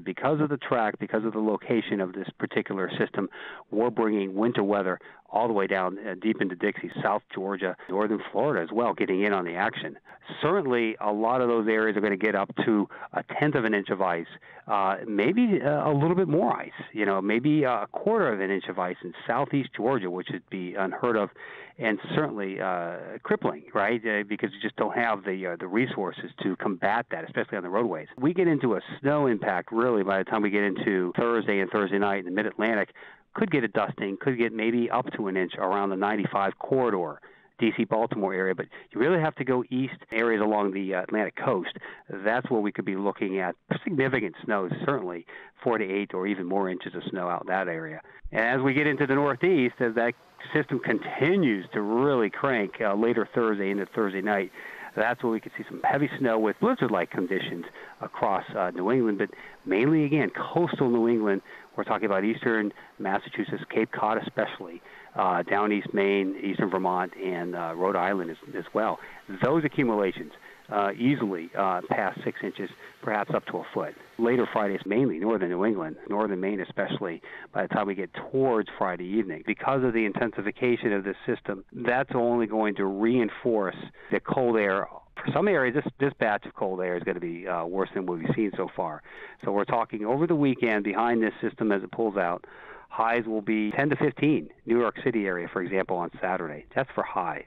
Because of the track, because of the location of this particular system, we're bringing winter weather all the way down deep into Dixie, South Georgia, northern Florida as well, getting in on the action. Certainly, a lot of those areas are going to get up to a tenth of an inch of ice, maybe a little bit more ice, maybe a quarter of an inch of ice in southeast Georgia, which would be unheard of, and certainly crippling, right? Because you just don't have the resources to combat that, especially on the roadways. We get into a snow impact really by the time we get into Thursday and Thursday night in the Mid-Atlantic. Could get a dusting, could get maybe up to an inch around the 95 corridor, D.C. Baltimore area, but you really have to go east areas along the Atlantic coast. That's where we could be looking at significant snows, certainly 4 to 8 or even more inches of snow out in that area. And as we get into the Northeast, as that system continues to really crank later Thursday into Thursday night, that's where we could see some heavy snow with blizzard-like conditions across New England, but mainly, again, coastal New England. We're talking about eastern Massachusetts, Cape Cod especially, down east Maine, eastern Vermont, and Rhode Island as well. Those accumulations easily past 6 inches, perhaps up to a foot. Later Fridays, mainly northern New England, northern Maine especially, by the time we get towards Friday evening. Because of the intensification of this system, that's only going to reinforce the cold air. For some areas, this batch of cold air is going to be worse than what we've seen so far. So we're talking over the weekend behind this system as it pulls out. Highs will be 10 to 15, New York City area, for example, on Saturday. That's for highs.